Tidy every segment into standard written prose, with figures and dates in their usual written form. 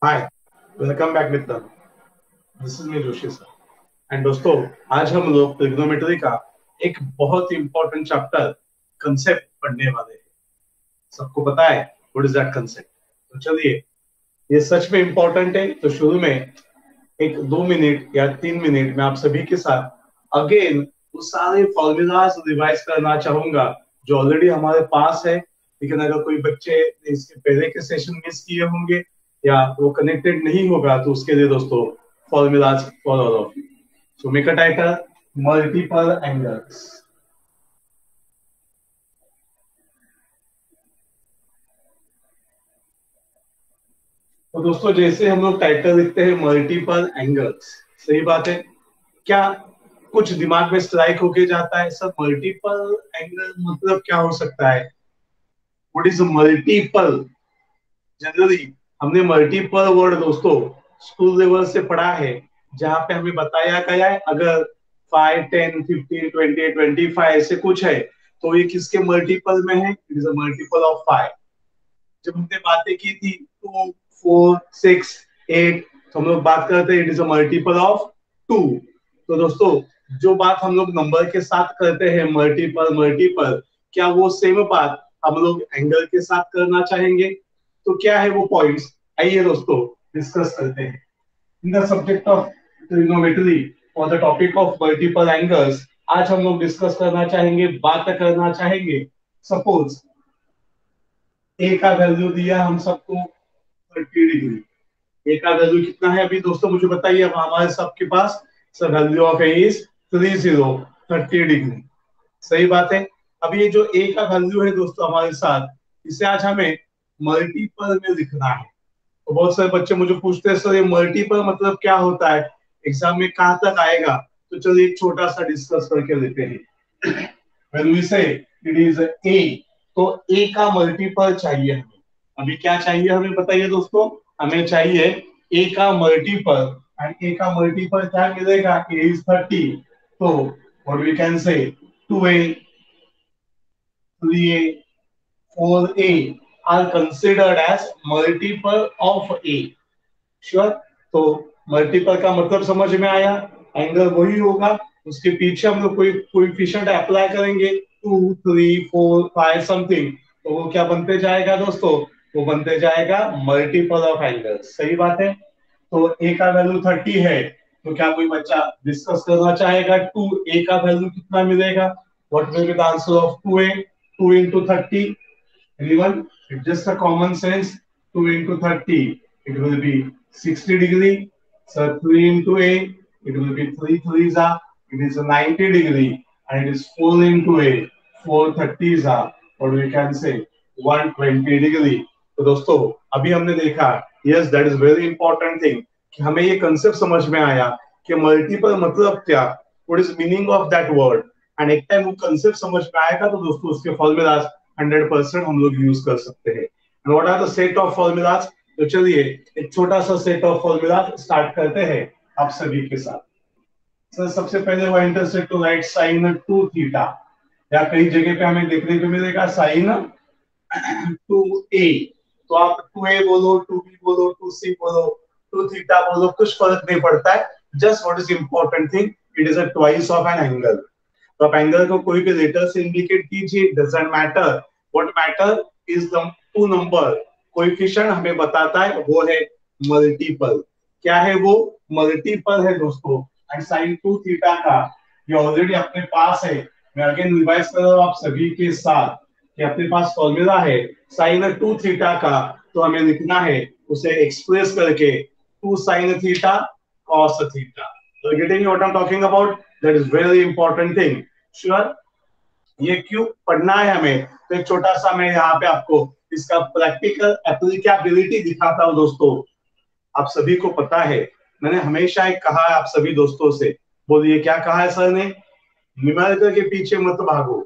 Hi, welcome back Mitra. This is me Joshi sir. And दोस्तों, आज हम लोग ट्रिग्नोमेट्री का एक बहुत ही इंपॉर्टेंट चैप्टर कंसेप्ट पढ़ने वाले हैं। सबको पता है व्हाट इज दैट कंसेप्ट? तो चलिए, ये सच में इंपॉर्टेंट है। तो शुरू में एक 2 मिनट या 3 मिनट में आप सभी के साथ अगेन वो सारे फॉर्मूलाज रिवाइज करना चाहूंगा जो ऑलरेडी हमारे पास है। लेकिन अगर कोई बच्चे इसके पहले के सेशन मिस किए होंगे या वो कनेक्टेड नहीं होगा तो उसके लिए दोस्तों formulas for all of you. So make a title multiple angles. तो दोस्तों, जैसे हम लोग टाइटल लिखते हैं मल्टीपल एंगल्स, सही बात है। क्या कुछ दिमाग में स्ट्राइक होके जाता है, सर मल्टीपल एंगल मतलब क्या हो सकता है? What is multiple? जनरली हमने मल्टीपल वर्ड दोस्तों स्कूल लेवल से पढ़ा है, जहां पे हमें बताया गया है अगर 5, 10, 15, 20, 25 ऐसे कुछ है तो ये किसके मल्टीपल में है? It is a multiple of 5। जब हमने बातें की थी 2, 4, 6, 8, तो हम लोग बात करते हैं it is a multiple of 2। तो दोस्तों, जो बात हम लोग नंबर के साथ करते हैं मल्टीपल मल्टीपल, क्या वो सेम बात हम लोग एंगल के साथ करना चाहेंगे? तो क्या है वो पॉइंट्स, आइए दोस्तों डिस्कस करते हैं। In the subject of trigonometry और the topic of multiple angles, आज हम लोग डिस्कस करना चाहेंगे, बात करना चाहेंगे। सपोज ए का वैल्यू दिया हम सबको 30 डिग्री। ए का वैल्यू कितना है अभी दोस्तों मुझे बताइए। अब हमारे सबके पास sir value of A is 30 सही बात है। अब ये जो ए का वैल्यू है दोस्तों हमारे साथ, इसे आज हमें मल्टीपल में लिखना है। तो बहुत सारे बच्चे मुझे पूछते हैं सर ये मल्टीपल मतलब क्या होता है, एग्जाम में कहाँ तक आएगा? तो चलिए एक छोटा सा डिस्कस करके लेते हैं। when we say it is a, तो a का मल्टीपल चाहिए हमें। अभी क्या चाहिए हमें बताइए दोस्तों? हमें चाहिए a का मल्टीपल। एंड a का मल्टीपल क्या मिलेगा? a is 30। तो what we can say 2a, 3a, 4a are considered as multiple of a। Sure? तो मल्टीपल का मतलब समझ में आया। एंगल वही होगा, उसके पीछे हम लोग कोई कोएफिशिएंट अप्लाई करेंगे 2, 3, 4, 5 समथिंग, तो वो क्या बनते जाएगा दोस्तों? वो बनते जाएगा मल्टीपल ऑफ एंगल्स। सही बात है। तो ए का वैल्यू 30 है, तो क्या कोई बच्चा डिस्कस करना चाहेगा टू ए का वैल्यू कितना मिलेगा? What will be the answer of 2a? 2 into 30? Anyone? It's just a common sense. 2 into 30, it will be 60 degree. So 3 into A, it will be 3 threes are, it is a 90 degree. And it is 4 into A, 4 thirties are, or we can say 120 degree. तो दोस्तों अभी हमने देखा, yes that is very important thing, कि हमें ये concept समझ में आया कि मल्टीपल मतलब क्या, what is meaning of that word. And एक टाइम वो कंसेप्ट समझ में आएगा तो दोस्तों उसके फॉर्मूलाज 100% हम लोग यूज कर सकते हैं। And what are the set of formulas? तो चलिए एक छोटा सा सेट ऑफ फॉर्मूला स्टार्ट करते हैं आप सभी के साथ। सर सबसे पहले वो interested to write sine 2 theta, या कई जगह पे हमें देखने को मिलेगा साइन 2a। तो आप 2a बोलो, 2b बोलो, 2c बोलो, 2 थीटा बोलो, कुछ फर्क नहीं पड़ता है। Just what is important thing, it is a twice of an angle. तो आप एंगल को कोई भी लेटर से इंडिकेट कीजिए, doesn't matter. What matter is the two number. Coefficient हमें बताता है वो है मल्टीपल। क्या है वो? मल्टीपल है दोस्तों। एंड साइन 2 थीटा का ये ऑलरेडी अपने पास है। मैं अगेन रिवाइज कर रहा हूं आप सभी के साथ कि अपने पास फॉर्मूला है साइन 2 थीटा का। तो हमें लिखना है उसे एक्सप्रेस करके 2 साइन थीटा कॉस थीटा। तो getting what I am talking about, that is very important thing. Sure? ये क्यों पढ़ना है हमें? तो एक छोटा सा मैं यहाँ पे आपको इसका प्रैक्टिकल एप्लीकेबिलिटी दिखाता हूँ दोस्तों। आप सभी को पता है, मैंने हमेशा एक कहा है आप सभी दोस्तों से, बोलिए क्या कहा है सर ने? न्यूमेरिकल के पीछे मत भागो,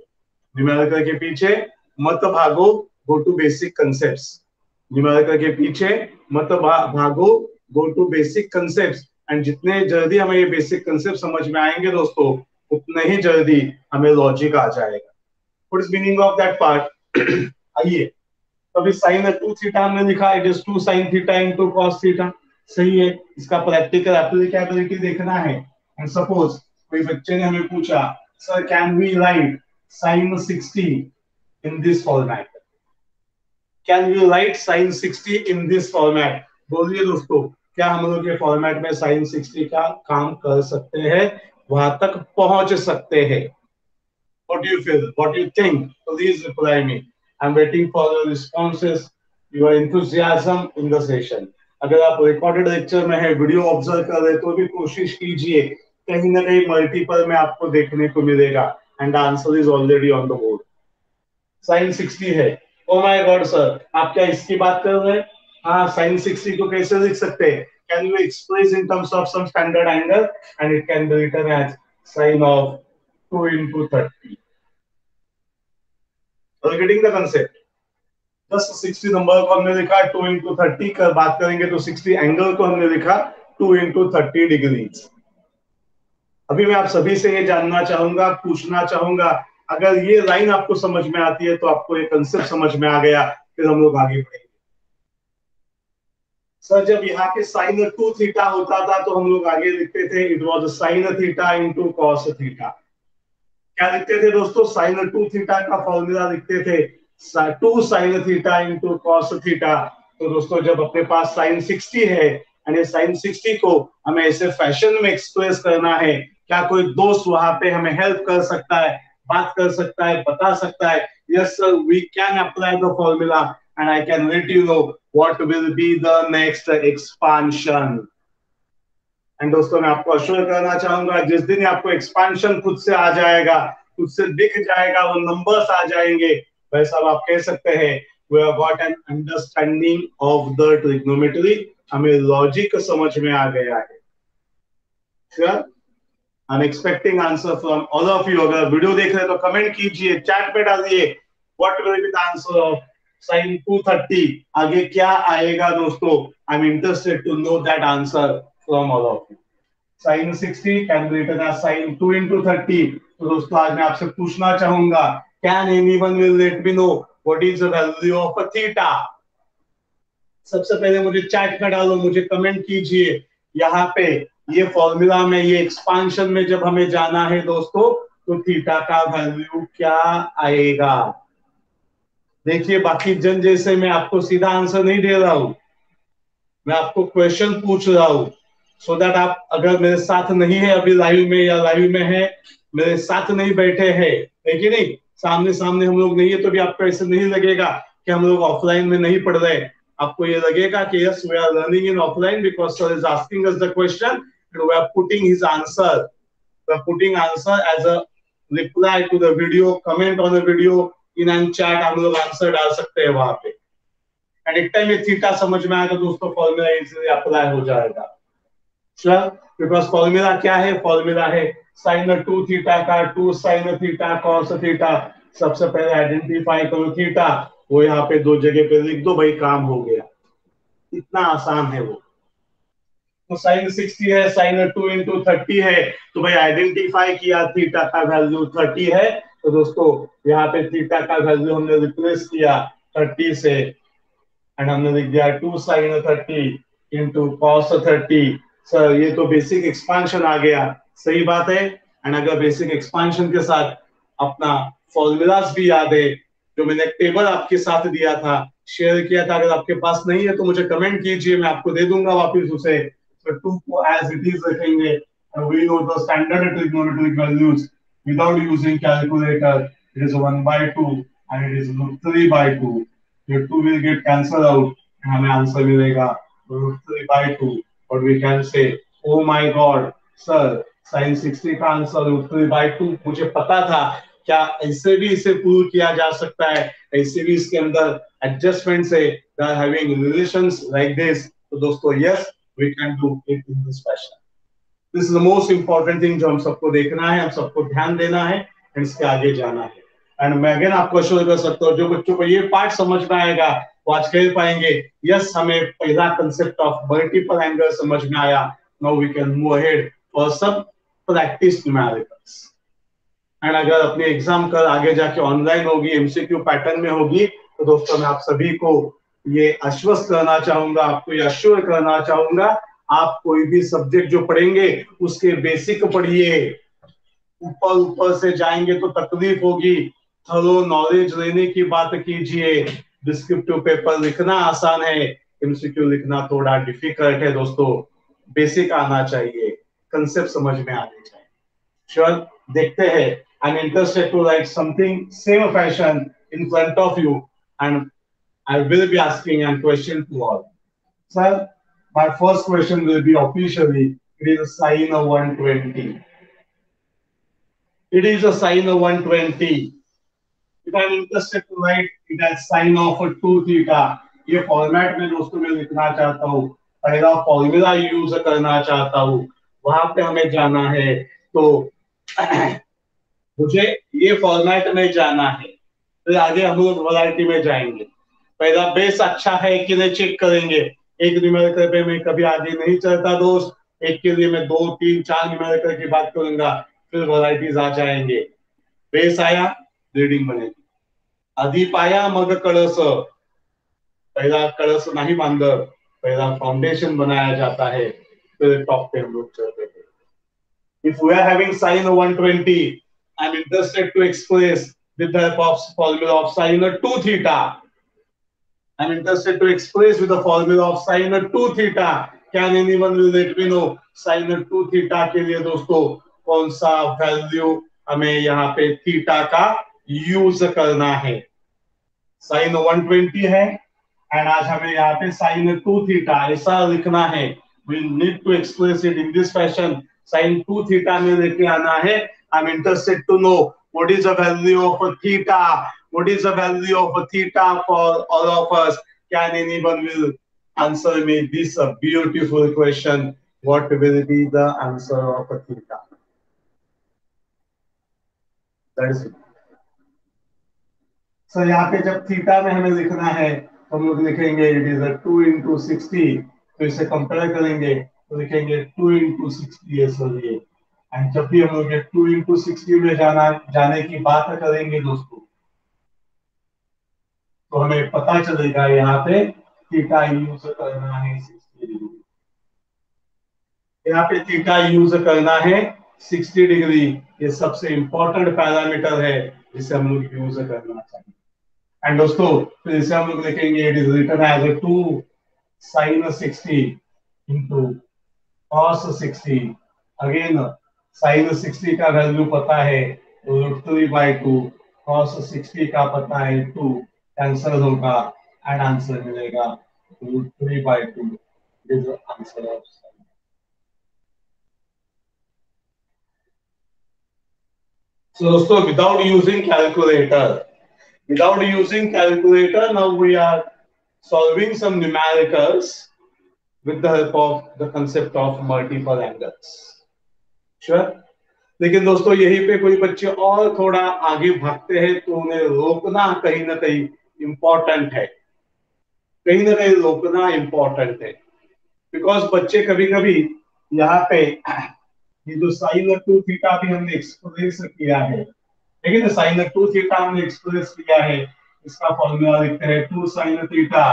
न्यूमेरिकल के पीछे मत भागो, go to basic concepts. Numerical के पीछे मत भागो, go to basic concepts. And जितने जल्दी हमें ये बेसिक कंसेप्ट समझ में आएंगे दोस्तों, उतने ही जल्दी हमें लॉजिक आ जाएगा। What is meaning of that part? आइए तो अभी साइन 2 थीटा हमने लिखा, it is 2 sin theta into cos theta. सही है, इसका प्रैक्टिकल एप्लीकेबिलिटी देखना है। एंड सपोज कोई बच्चे ने हमें पूछा, sir can we write sin 60 in this format, can we write sin 60 in this format? बोलिए दोस्तों, क्या हम लोग के फॉर्मेट में sin 60 का काम कर सकते हैं, वहां तक पहुंच सकते हैं? What do you feel? What do you think? Please reply me. I'm waiting for your responses, your enthusiasm in the session. अगर आप रिकॉर्डेड लेक्चर में है, वीडियो ऑब्जर्व कर रहे तो भी कोशिश कीजिए, कहीं ना कहीं मल्टीपल में आपको देखने को मिलेगा। And answer is already on the board. Sine 60 है। ओ माय गॉड सर, आप क्या इसकी बात कर रहे हैं? हाँ, साइन 60 को कैसे लिख सकते हैं? Can you express in terms of some standard angle and it can be written as sine of 2 into 30. Are you getting the concept? Just 60 number को हमने लिखा 2 into 30, कर बात करेंगे तो 60 एंगल को हमने लिखा 2 into 30 डिग्रीज। अभी मैं आप सभी से ये जानना चाहूंगा, पूछना चाहूंगा, अगर ये लाइन आपको समझ में आती है तो आपको ये कंसेप्ट समझ में आ गया, फिर हम लोग आगे बढ़ेंगे। सर जब यहाँ पे साइन 2 थीटा होता था तो हम लोग आगे लिखते थे it was sine theta into cos theta. क्या लिखते थे दोस्तों? साइन 2 थीटा का फॉर्मूला लिखते थे 2 sin theta into cos theta. तो दोस्तों जब अपने पास sin 60 है and sin 60 को हमें ऐसे फैशन में एक्सप्रेस करना है, क्या कोई दोस्त वहां पे हमें हेल्प कर सकता है, बात कर सकता है, बता सकता है? Yes sir, we can apply the formula and I can let you know what will be the next expansion. एंड दोस्तों मैं आपको अश्योर करना चाहूंगा, जिस दिन आपको एक्सपांशन खुद से आ जाएगा, खुद से दिख जाएगा, वो नंबर्स आ जाएंगे, वैसा आप कह सकते हैं we have got an understanding of the trigonometry, हमें लॉजिक समझ में आ गया है। Sure? I'm expecting answer from all of you. अगर वीडियो देख रहे हैं तो कमेंट कीजिए, चैट पे डालिए what will be the answer of sin 230। आगे क्या आएगा दोस्तों? I'm interested to know that answer from all of you. Sin 60 can be written as sin 2 into 30। तो दोस्तों आज मैं आपसे पूछना चाहूंगा, can anyone will let me know what is the value of a theta? सबसे पहले मुझे चैट में डालो, मुझे कमेंट कीजिए। यहाँ पे ये फॉर्मूला में, ये एक्सपांशन में जब हमें जाना है दोस्तों, तो थीटा का वैल्यू क्या आएगा? देखिए बाकी जन जैसे मैं आपको सीधा आंसर नहीं दे रहा हूं, मैं आपको क्वेश्चन पूछ रहा हूं, सो दैट आप अगर मेरे साथ नहीं है अभी लाइव में, या लाइव में है मेरे साथ नहीं बैठे हैं, है कि नहीं, सामने सामने हम लोग नहीं है, तो भी आपको ऐसे नहीं लगेगा कि हम लोग ऑफलाइन में नहीं पढ़ रहे। आपको ये लगेगा कि yes we are learning in offline because sir is asking us the question and we are putting his answer, we are putting answer as a reply to the video, comment on the video, in and chat हम लोग answer डाल सकते हैं वहां पे। And एक time ये theta समझ में आएगा दोस्तों, फॉर्मूला इजीली अप्लाई हो जाएगा। श्योर? बिकॉज फॉर्मूला क्या है? फॉर्मूला है साइन 2 थीटा का 2 sin थीटा cos थीटा। सबसे पहले आइडेंटिफाई करो थीटा, वो यहाँ पे दो जगह पे लिख दो भाई, काम हो गया। इतना आसान है वो। तो साइन 60 है, साइन 2 into 30 है, तो भाई आइडेंटिफाई किया थीटा का वैल्यू 30 है, तो दोस्तों यहाँ पे थीटा का वैल्यू हमने रिप्लेस किया 30 से, एंड हमने लिख दिया 2 sin 30 into cos 30। सर ये तो बेसिक एक्सपांशन आ गया, सही बात है। एंड अगर बेसिक एक्सपांशन के साथ अपना फॉर्मूलाज भी याद है, जो मैंने टेबल आपके साथ दिया था, शेयर किया था, अगर आपके पास नहीं है तो मुझे कमेंट कीजिए, मैं आपको दे दूंगा वापस उसे। तो 2 को एज इट इज रखेंगे, and we know the standard trigonometric values without using calculator, it is 1/2 and it is 3/2। ये 2 will get cancelled out and हमें आंसर मिलेगा 3/2। और we can say oh my god sir, sin 60 का answer 3/2 मुझे पता था। क्या ऐसे भी इसे प्रूव किया जा सकता है? ऐसे भी इसके अंदर एडजस्टमेंट से they are having relations like this। तो दोस्तों yes, we can do it in this fashion। This is the most important thing जो हम सबको देखना है, हम सबको ध्यान देना है एंड इसके आगे जाना है। एंड मैं अगेन आपको अश्योर कर सकता हूँ, जो बच्चों को ये पार्ट समझ में आएगा वो आज कह पाएंगे यस हमें पहला कंसेप्ट ऑफ मल्टीपल एंगल समझ में आया, now we can move ahead for some practice numericals. And अगर अपनी एग्जाम कल आगे जाके ऑनलाइन होगी, एमसीक्यू पैटर्न में होगी, तो तो दोस्तों मैं आप सभी को ये आश्वस्त करना चाहूंगा, आपको ये अश्योर करना चाहूंगा, आप कोई भी सब्जेक्ट जो पढ़ेंगे उसके बेसिक पढ़िए। ऊपर ऊपर से जाएंगे तो तकलीफ होगी। थरो नॉलेज लेने की बात कीजिए। डिस्क्रिप्टिव पेपर लिखना आसान है, एमसीक्यू लिखना थोड़ा डिफिकल्ट है दोस्तों। बेसिक आना चाहिए, कंसेप्ट समझ में आने चाहिए। श्योर, देखते हैं। I am interested to write something same fashion in front of you and I will be asking a question to all. Sir, my first question will be officially, it is a sine of 120. It is a sine of 120. If I am interested to write it as sine of 2 theta, ये format में दोस्तों मैं लिखना चाहता हूँ, पहला formula use करना चाहता हूँ, वहां पे हमें जाना है। तो मुझे ये फॉर्मेट में जाना है, फिर आगे हम लोग वैरायटी में जाएंगे। पहला बेस अच्छा है कि नहीं चेक करेंगे। एक न्यूमेरिकल पे मैं कभी आगे नहीं चलता दोस्त, एक के लिए मैं 2 3 4 न्यूमेरिकल की बात करूंगा, फिर वैरायटीज आ जाएंगे। बेस आया, रीडिंग बनेगी। अधिप आया मग कळस, पहला कळस नहीं बांधर, पहला फाउंडेशन बनाया जाता है, फिर टॉप पे हम लोग चलते हैं। If we are having sine 120, I am interested to express with the help of formula of sine 2 theta. I am interested to express with the formula of sine 2 theta. Can anyone will let me know sine 2 theta के लिए दोस्तों कौन सा value हमें यहाँ पे theta का use करना है? साइन 120 है एंड आज हमें यहाँ पे साइन 2 थीटा ऐसा लिखना है। We need to express it in this fashion. Sine 2 theta में लेके आना है। I am interested to know what is the value of theta, what is the value of theta for all of us. Can anyone will answer me this beautiful question? What will be the answer of theta? That is it. Sir यहाँ पे जब theta में हमें लिखना है तो हम लोग लिखेंगे इट इज 2 into 60, तो इसे कंपेयर करेंगे तो लिखेंगे 2 into 60 है सर ये। एंड जब भी हम लोग 2 into 60 में जाने की बात करेंगे दोस्तों, तो हमें पता चलेगा यहाँ पे थीटा यूज करना है 60 डिग्री। यहाँ पे थीटा यूज करना है 60 डिग्री। ये सबसे इंपॉर्टेंट पैरामीटर है जिसे हम लोग यूज करना चाहिए। एंड दोस्तों फिर इसे हम लोग लिखेंगे it is written as 2 sin 60 into cos 60। Again sin 60 का वैल्यू पता है √3/2, cos 60 का पता है 2, कैंसिल होगा एंड आंसर मिलेगा √3/2 इज आंसर ऑफ। So दोस्तों without using calculator, now we are solving some numericals with the help of the concept of multiple angles. Sure? लेकिन दोस्तों यहीं पे कोई बच्चे और थोड़ा आगे भागते हैं तो उन्हें रोकना कहीं ना कहीं इंपॉर्टेंट है, कहीं ना कहीं रोकना इंपॉर्टेंट है। बिकॉज बच्चे कभी कभी यहाँ पे ये जो साइन 2 थीटा भी हमने एक्सप्रेस किया है, लेकिन साइन 2 थीटा हमने एक्सप्रेस किया है, इसका फॉर्मूला लिखते हैं 2 sin थीटा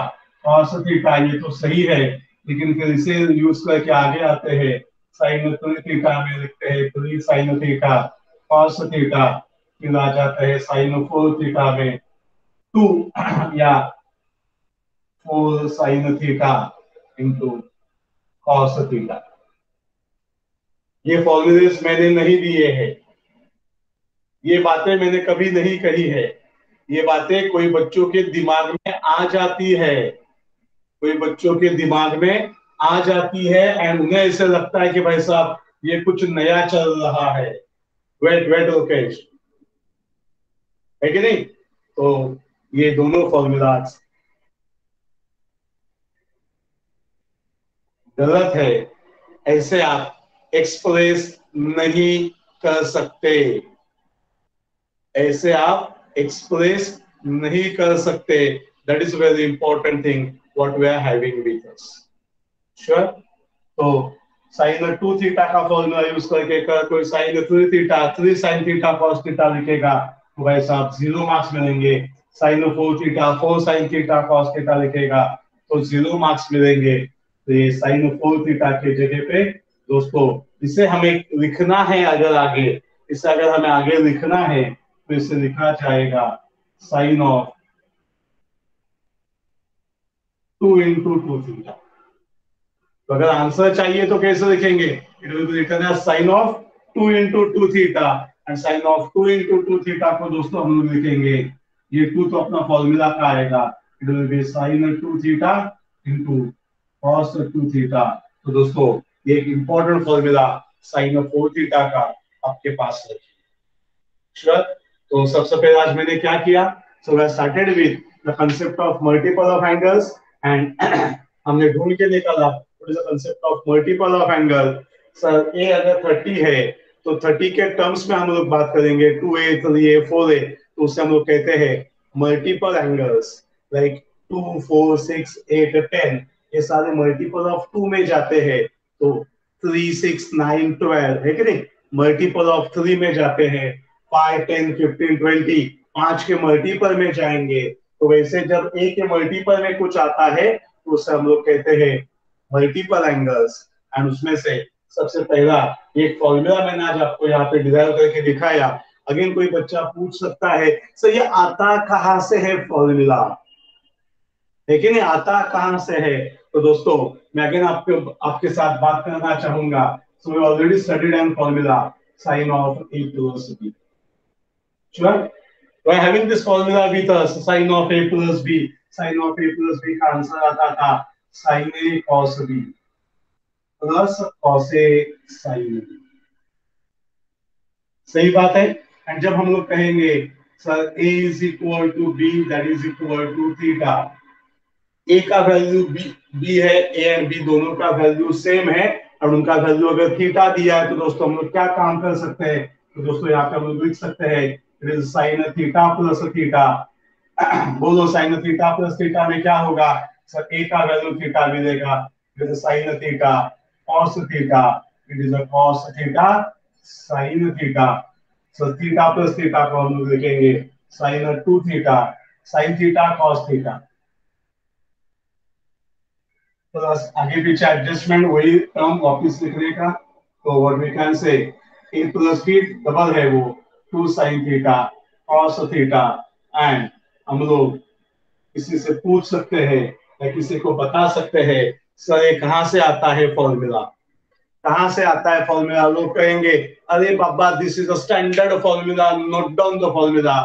cos थीटा, ये तो सही है, लेकिन फिर इसे यूज करके आगे आते हैं sin 3 थीटा में लिखते हैं 3 sin थीटा cos थीटा, फिर आ जाते हैं sin 4 थीटा में 2 या 4 sin theta into cos theta. ये फॉर्मूलेस मैंने नहीं दिए हैं, ये बातें मैंने कभी नहीं कही है, ये बातें कोई बच्चों के दिमाग में आ जाती है, कोई बच्चों के दिमाग में आ जाती है एंड उन्हें ऐसे लगता है कि भाई साहब ये कुछ नया चल रहा है। वेट वेट लोकेश, है कि नहीं? तो ये दोनों फॉर्मूलाज गलत है, ऐसे आप एक्सप्रेस नहीं कर सकते, ऐसे आप एक्सप्रेस नहीं कर सकते। That is very important thing what we are having with us. Sure? तो साइन 2 थीटा का फॉर्मूला यूज करके कर कोई sine 3 theta 3 sin theta cos theta लिखेगा तो भाई साहब 0 मार्क्स मिलेंगे। Sine of 4 theta 4 sine theta cos theta लिखेगा तो 0 मार्क्स मिलेंगे। तो ये साइन ऑफ 4 थीटा के जगह पे दोस्तों इसे हमें लिखना है, अगर आगे इसे अगर हमें आगे लिखना है तो इसे लिखा जाएगा साइन ऑफ 2 इंटू 2 थीटा। तो अगर आंसर चाहिए तो कैसे लिखेंगे? It will be written as sine of 2 into 2 theta and sine of 2 into 2 theta को दोस्तों हम लोग लिखेंगे, ये 2 तो अपना फॉर्मूला का आएगा, it will be sine 2 theta into cos 2 theta. तो दोस्तों ये एक important formula sine of 4 theta का आपके पास है। श्योर? तो सबसे पहले आज मैंने क्या किया? So I started with the concept of multiple of angles एंड हमने ढूंढ के निकाला what is the concept of multiple of angle. Sir A अगर 30 है तो 30 के टर्म्स में हम लोग बात करेंगे 2a 3a 4a, तो उससे हम लोग कहते हैं मल्टीपल एंगल्स लाइक 2 4 6 8 10, ये सारे मल्टीपल ऑफ 2 में जाते हैं। तो 3 6 9 12 है कि नहीं, मल्टीपल ऑफ 3 में जाते हैं, 5 10 15 20 5 के मल्टीपल में जाएंगे। तो वैसे जब ए के मल्टीपल में कुछ आता है तो उसे हम लोग कहते हैं मल्टीपल एंगल्स। एंड उसमें से सबसे पहला एक फॉर्मूला मैंने आज आपको यहाँ पे डिराइव करके दिखाया। अगेन कोई बच्चा पूछ सकता है सर ये आता कहां से है फॉर्मूला, लेकिन ये आता कहां से है? तो दोस्तों मैं अगेन आपके साथ बात करना चाहूंगा। So we already studied an formula sine of A plus B. Sure? By having this formula with us, sin of a plus b, sin of a plus b का आंसर आता था sin a cos b plus cos a sin b। सही बात है। And जब हम लोग कहेंगे sir a is equal to b that is equal to theta, a का वैल्यू b है, a एंड b दोनों का वैल्यू सेम है और उनका वैल्यू अगर थीटा दिया है तो दोस्तों हम लोग क्या काम कर सकते हैं? तो दोस्तों यहाँ पे हम लोग लिख सकते हैं it is sine theta plus theta. बोलो साइन थीटा प्लस थीटा में क्या होगा? सर a का वैल्यू थीटा मिलेगा, it is sine theta cos theta, it is cos theta sine theta. So theta plus theta को हम लोग लिखेंगे sine 2 theta sine theta cos theta plus आगे पीछे एडजस्टमेंट वही टर्म वापस लिखने का। तो what we can say a plus b double है वो 2 sign theta cos theta. And हम लोग किसी से पूछ सकते हैं या किसी को बता सकते हैं सर ये कहां से आता है फॉर्मूला, कहां से आता है फॉर्मूला? लोग कहेंगे अरे बाबा this is a standard formula, note down the formula.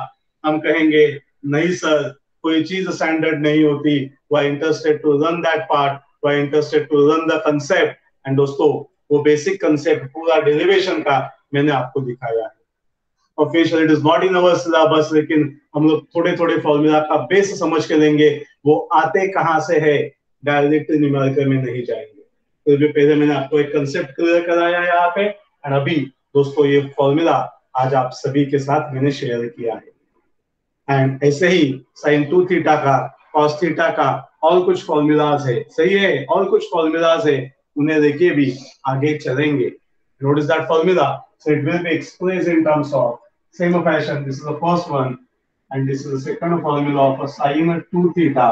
हम कहेंगे नहीं सर, कोई चीज स्टैंडर्ड नहीं होती, we are interested to learn that part, we are interested to learn the concept. And दोस्तों वो बेसिक कांसेप्ट पूरा डेरिवेशन का मैंने आपको दिखाया है। Official it is not in our syllabus, लेकिन हम लोग थोड़े थोड़े फॉर्मूला का बेस समझ के लेंगे, वो आते कहां से है, डायरेक्ट न्यूमेरिकल में नहीं जाएंगे। तो भी पहले मैंने आपको एक कंसेप्ट क्लियर कराया है यहाँ पे, और अभी दोस्तों ये फॉर्मूला आज आप सभी के साथ मैंने शेयर किया है। एंड ऐसे ही साइन 2 थीटा का कॉस थीटा का और कुछ फॉर्मूलाज है, सही है, और कुछ फॉर्मूलाज है, उन्हें देखिए भी आगे चलेंगे। What is that formula? So it will be expressed in terms of same fashion. This is the first one, and this is the second formula of a sine 2 theta.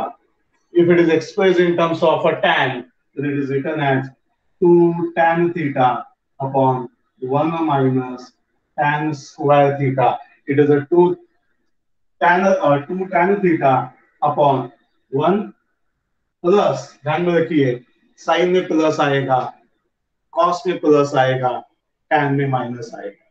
If it is expressed in terms of a tan, then it is written as 2 tan theta upon 1 minus tan square theta. It is a 2 tan theta upon 1 plus, ध्यान में रखिए sign में plus आएगा, cos में plus आएगा, tan में minus आएगा।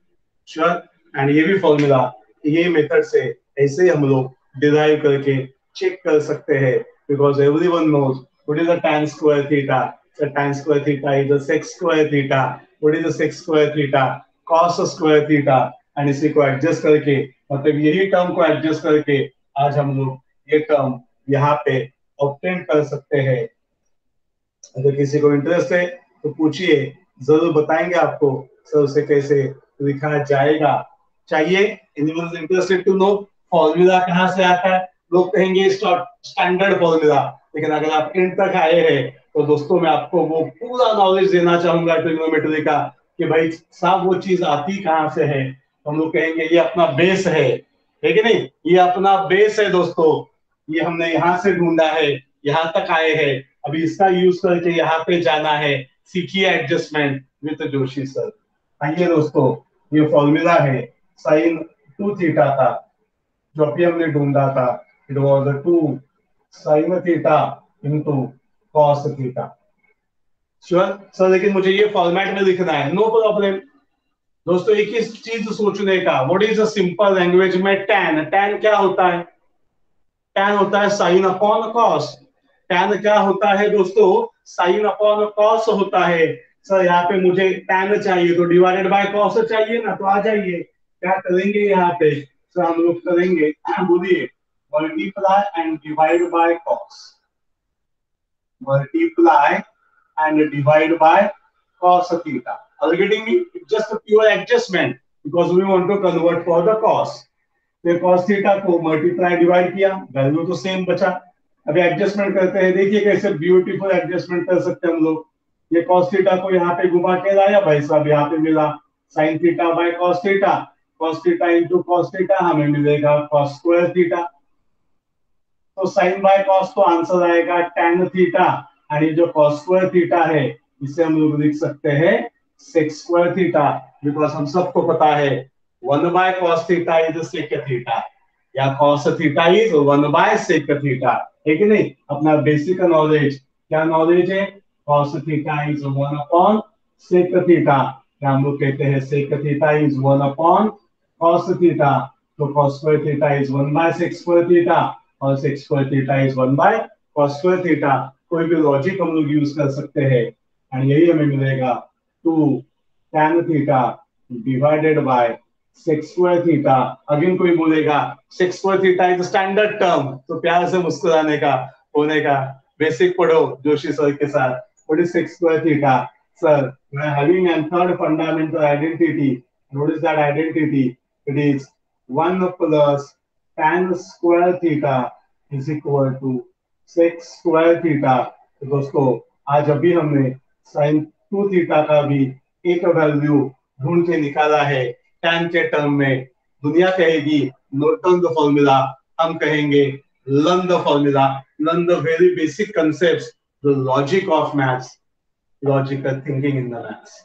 Sure? And ये भी फॉर्मूला ये मेथड से ऐसे हम लोग डिराइव करके चेक कर सकते हैं, because everyone knows what is the tan square theta. So tan square theta is the sec square theta, what is the sec square theta, cos square theta. And इसी को एडजस्ट करके, मतलब यही term को adjust करके आज हम लोग ये टर्म यहाँ पे ऑब्टेन कर सकते हैं। अगर किसी को इंटरेस्ट है तो पूछिए, जरूर बताएंगे आपको सर उसे कैसे लिखा जाएगा। चाहिए anyone is interested to know formula कहां से आता है? लोग कहेंगे स्टैंडर्ड फॉर्मूला, लेकिन अगर आप एंड तक आए हैं तो दोस्तों मैं आपको वो पूरा नॉलेज देना चाहूंगा ट्रिग्नोमेट्री का कि भाई साहब वो चीज आती कहां से है। हम लोग कहेंगे ये अपना बेस है, है कि नहीं। ये अपना बेस है दोस्तों, ये हमने यहाँ से ढूंढा है, यहाँ तक आए हैं, अभी इसका यूज करके यहाँ पे जाना है। सीखिए एडजस्टमेंट विद जोशी सर। आइए दोस्तों, ये फॉर्मूला है साइन 2 थीटा का, जो अभी हमने ढूंढा था। It was 2 sine theta into cos theta. Sure sir, लेकिन मुझे ये फॉर्मेट में लिखना है, नो प्रॉब्लम। दोस्तों एक ही चीज सोचने का, what is a simple language में टैन, टैन क्या होता है? टैन होता है साइन अपॉन कॉस। टैन क्या होता है दोस्तों? साइन अपॉन कॉस होता है। सर यहाँ पे मुझे टैन चाहिए तो डिवाइडेड बाय कॉस चाहिए ना, तो आ जाइए। क्या करेंगे यहाँ पे सर? हम लोग करेंगे, बोलिए, multiply and divide by cos. multiply and divide by cos theta. Are you getting me? It's just a pure adjustment because we want to convert for the cos. तो cos थीटा को multiply divide किया, value तो same बचा। अभी adjustment करते हैं, देखिए कैसे ब्यूटीफुल एडजस्टमेंट कर सकते हैं हम लोग। ये cos थीटा को यहाँ पे घुमा के लाया भाई साहब, यहाँ पे मिला sin theta by cos theta. cos theta into cos theta हमें मिलेगा cos स्क्वायर थीटा। तो साइन बाय कॉस तो आंसर आएगा tan थीटा, और ये जो cos स्क्वायर थीटा है इसे हम लोग लिख सकते हैं sec स्क्वायर थीटा, बिकॉज हम सबको पता है 1 by cos theta is sec theta, या cos theta is 1 by sec theta, है कि नहीं। अपना बेसिक नॉलेज, क्या नॉलेज है? cos theta is 1 upon sec theta, क्या हम लोग कहते हैं sec theta is 1 upon cos theta, तो cos square theta is 1 by sec square theta, और sec square theta is 1 by cos square theta. कोई भी लॉजिक हम लोग यूज कर सकते हैं, एंड यही हमें मिलेगा 2 tan theta divided by sec square theta. Again कोई बोलेगा sec square theta is standard term, तो प्यार से मुस्कुराने का, होने का। बेसिक पढ़ो जोशी सर के साथ। What is sec square theta? Sir, we are having a third fundamental identity. What is that identity? It is 1 plus tan square theta is equal to sec square theta. तो दोस्तों आज अभी हमने sin 2 theta का भी एक value ढूंढ के निकाला है tan के टर्म में। दुनिया कहेगी नोट डाउन द फॉर्मूला, हम कहेंगे learn the formula, learn the very basic concepts, the logic of maths, logical thinking in the maths.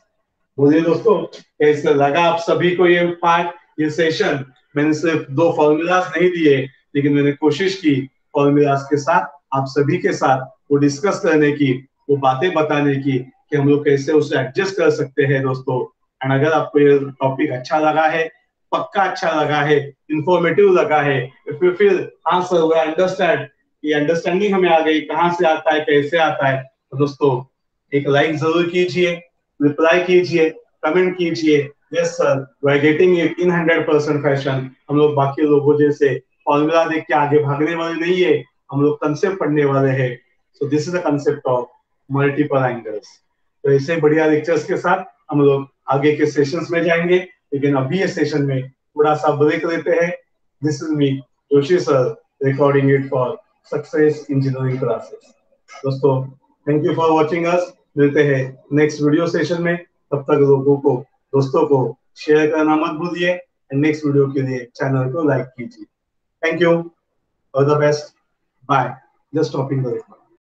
बोलिए दोस्तों, कैसे लगा आप सभी को ये पार्ट, ये सेशन? मैंने सिर्फ 2 फॉर्मूलाज नहीं दिए, लेकिन मैंने कोशिश की फॉर्मूलाज के साथ आप सभी के साथ वो डिस्कस करने की, वो बातें बताने की कि हम लोग कैसे उसे एडजस्ट कर सकते हैं दोस्तों। एंड अगर आपको ये टॉपिक अच्छा लगा है, पक्का अच्छा लगा है, इंफॉर्मेटिव लगा है, इफ यू फील हाँ सर वी अंडरस्टैंड, ये अंडरस्टैंडिंग हमें आ गई, कहाँ से आता है, कैसे आता है, तो दोस्तों एक लाइक जरूर कीजिए, रिप्लाई कीजिए, कमेंट कीजिए। Yes sir, we are getting it in 100% fashion. हम लोग बाकी लोगों जैसे फॉर्मूला देख के आगे भागने वाले नहीं है, हम लोग कंसेप्ट पढ़ने वाले हैं। So this is the concept of multiple angles. तो ऐसे बढ़िया लेक्चर्स के साथ हम लोग आगे के सेशंस में जाएंगे, लेकिन अभी ये सेशन में थोड़ा सा ब्रेक लेते हैं। This is me Joshi sir, recording it for success engineering classes. दोस्तों thank you for watching us. मिलते हैं नेक्स्ट वीडियो सेशन में। तब तक लोगों को, दोस्तों को शेयर करना मत भूलिए, एंड नेक्स्ट वीडियो के लिए चैनल को लाइक कीजिए। Thank you, all the best, bye. Just stopping the recording.